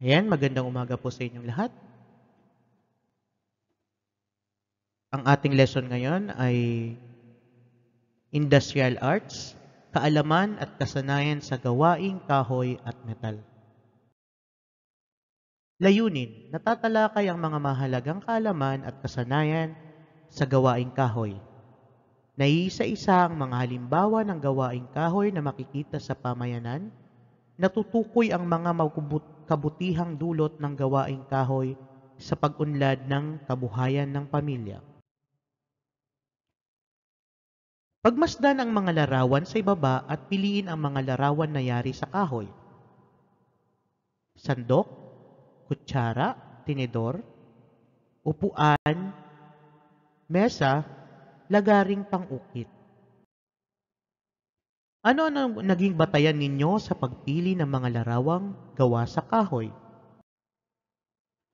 Ayan, magandang umaga po sa inyong lahat. Ang ating lesson ngayon ay Industrial Arts, Kaalaman at Kasanayan sa Gawaing Kahoy at Metal. Layunin, natatalakay ang mga mahalagang kaalaman at kasanayan sa gawaing kahoy. Naiisa-isa ang mga halimbawa ng gawaing kahoy na makikita sa pamayanan. Natutukoy ang mga kabutihang dulot ng gawaing kahoy sa pag-unlad ng kabuhayan ng pamilya. Pagmasdan ang mga larawan sa ibaba at piliin ang mga larawan na yari sa kahoy. Sandok, kutsara, tinidor, upuan, mesa, lagaring pang-ukit. Ano ang naging batayan ninyo sa pagpili ng mga larawang gawa sa kahoy?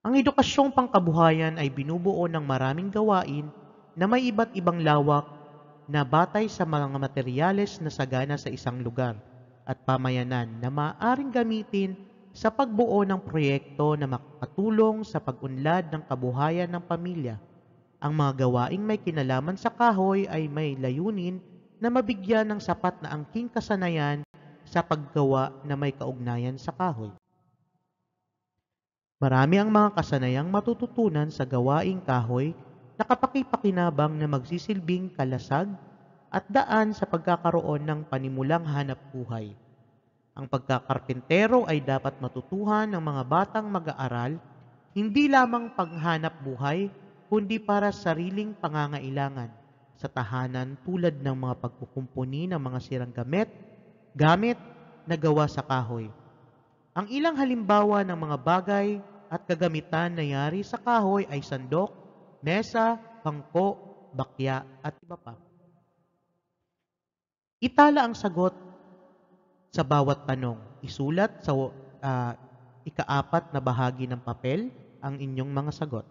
Ang edukasyong pangkabuhayan ay binubuo ng maraming gawain na may iba't ibang lawak na batay sa mga materyales na sagana sa isang lugar at pamayanan na maaaring gamitin sa pagbuo ng proyekto na makatulong sa pag-unlad ng kabuhayan ng pamilya. Ang mga gawaing may kinalaman sa kahoy ay may layunin na mabigyan ng sapat na angking kasanayan sa paggawa na may kaugnayan sa kahoy. Marami ang mga kasanayang matututunan sa gawaing kahoy na kapakipakinabang na magsisilbing kalasag at daan sa pagkakaroon ng panimulang hanap buhay. Ang pagkakarpentero ay dapat matutuhan ng mga batang mag-aaral, hindi lamang panghanap buhay, kundi para sa sariling pangangailangan sa tahanan tulad ng mga pagkukumpuni ng mga sirang gamit na gawa sa kahoy. Ang ilang halimbawa ng mga bagay at kagamitan na yari sa kahoy ay sandok, mesa, bangko, bakya at iba pa. Itala ang sagot sa bawat tanong. Isulat sa ika-4 na bahagi ng papel ang inyong mga sagot.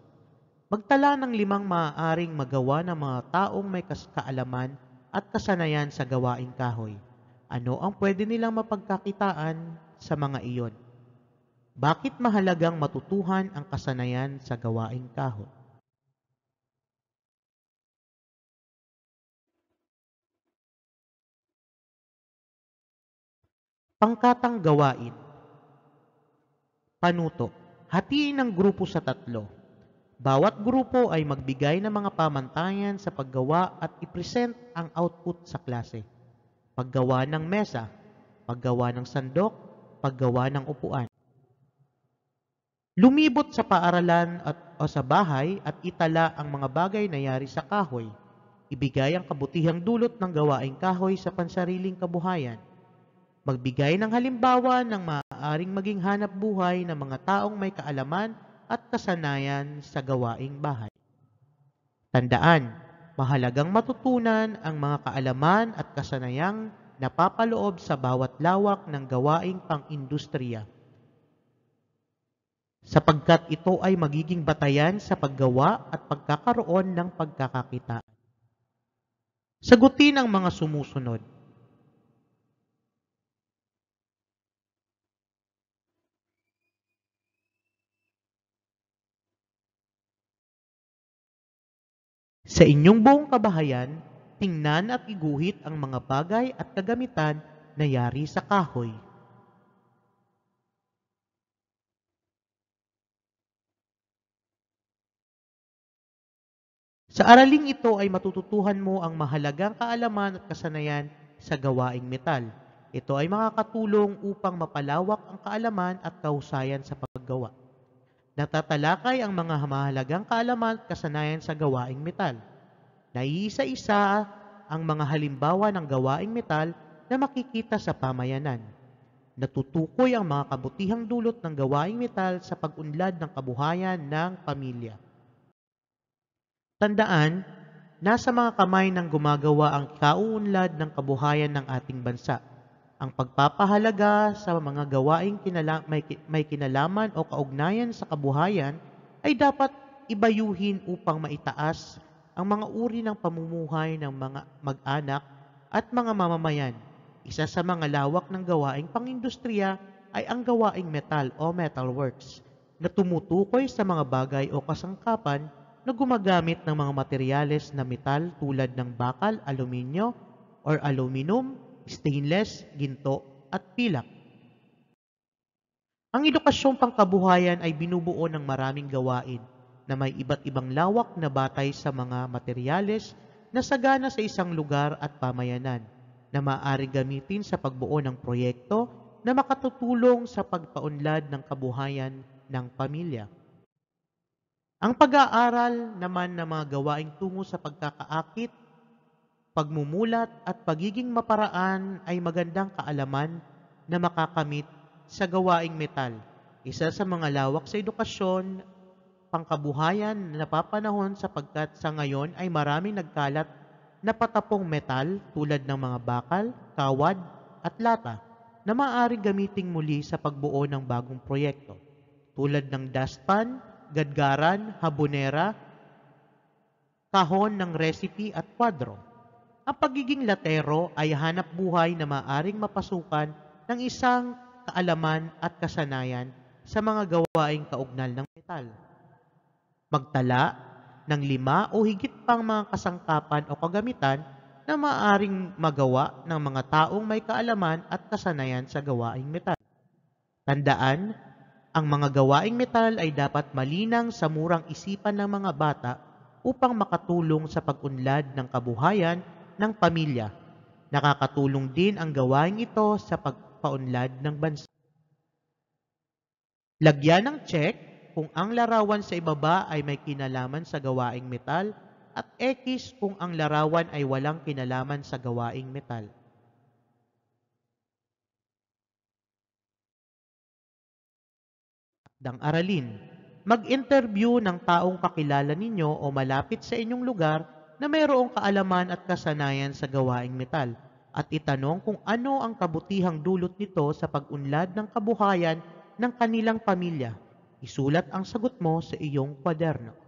Magtala ng 5 maaaring magawa ng mga taong may kaalaman at kasanayan sa gawaing kahoy. Ano ang pwede nilang mapagkakitaan sa mga iyon? Bakit mahalagang matutuhan ang kasanayan sa gawaing kahoy? Pangkatang gawain. Panuto. Hatiin ang grupo sa 3. Bawat grupo ay magbigay ng mga pamantayan sa paggawa at i-present ang output sa klase. Paggawa ng mesa, paggawa ng sandok, paggawa ng upuan. Lumibot sa paaralan o sa bahay at itala ang mga bagay na yari sa kahoy. Ibigay ang kabutihang dulot ng gawaing kahoy sa pansariling kabuhayan. Magbigay ng halimbawa ng maaaring maging hanap buhay ng mga taong may kaalaman at kasanayan sa gawaing bahay. Tandaan, mahalagang matutunan ang mga kaalaman at kasanayang napapaloob sa bawat lawak ng gawaing pang-industriya, sapagkat ito ay magiging batayan sa paggawa at pagkakaroon ng pagkakakitaan. Sagutin ang mga sumusunod. Sa inyong buong kabahayan, tingnan at iguhit ang mga bagay at kagamitan na yari sa kahoy. Sa araling ito ay matututuhan mo ang mahalagang kaalaman at kasanayan sa gawaing metal. Ito ay makakatulong upang mapalawak ang kaalaman at kahusayan sa paggawa. Natatalakay ang mga mahalagang kaalaman at kasanayan sa gawaing metal. Naiisa-isa ang mga halimbawa ng gawaing metal na makikita sa pamayanan. Natutukoy ang mga kabutihang dulot ng gawaing metal sa pag-unlad ng kabuhayan ng pamilya. Tandaan, nasa mga kamay ng gumagawa ang kauunlad ng kabuhayan ng ating bansa. Ang pagpapahalaga sa mga gawaing may kinalaman o kaugnayan sa kabuhayan ay dapat ibayuhin upang maitaas ang mga uri ng pamumuhay ng mga mag-anak at mga mamamayan. Isa sa mga lawak ng gawaing pang-industriya ay ang gawaing metal o metalworks na tumutukoy sa mga bagay o kasangkapan na gumagamit ng mga materyales na metal tulad ng bakal, aluminyo or aluminum, stainless, ginto at pilak. Ang edukasyong pangkabuhayan ay binubuo ng maraming gawain na may iba't ibang lawak na batay sa mga materyales na sagana sa isang lugar at pamayanan na maaaring gamitin sa pagbuo ng proyekto na makatutulong sa pagpaunlad ng kabuhayan ng pamilya. Ang pag-aaral naman ng mga gawaing tungo sa pagkakaakit, pagmumulat at pagiging maparaan ay magandang kaalaman na makakamit sa gawaing metal. Isa sa mga lawak sa edukasyon, pangkabuhayan na napapanahon sapagkat sa ngayon ay maraming nagkalat na patapong metal tulad ng mga bakal, kawad at lata na maaaring gamiting muli sa pagbuo ng bagong proyekto tulad ng dustpan, gadgaran, habonera, kahon ng recipe at kwadro. Ang pagiging latero ay hanap buhay na maaaring mapasukan ng isang kaalaman at kasanayan sa mga gawaing kaugnal ng metal. Magtala ng 5 o higit pang mga kasangkapan o kagamitan na maaaring magawa ng mga taong may kaalaman at kasanayan sa gawaing metal. Tandaan, ang mga gawaing metal ay dapat malinang sa murang isipan ng mga bata upang makatulong sa pag-unlad ng kabuhayan ng pamilya. Nakakatulong din ang gawaing ito sa pagpaunlad ng bansa. Lagyan ng check kung ang larawan sa ibaba ay may kinalaman sa gawaing metal at X kung ang larawan ay walang kinalaman sa gawaing metal. Dang aralin. Mag-interview ng taong kakilala ninyo o malapit sa inyong lugar na mayroong kaalaman at kasanayan sa gawaing metal at itanong kung ano ang kabutihang dulot nito sa pag-unlad ng kabuhayan ng kanilang pamilya. Isulat ang sagot mo sa iyong kwaderno.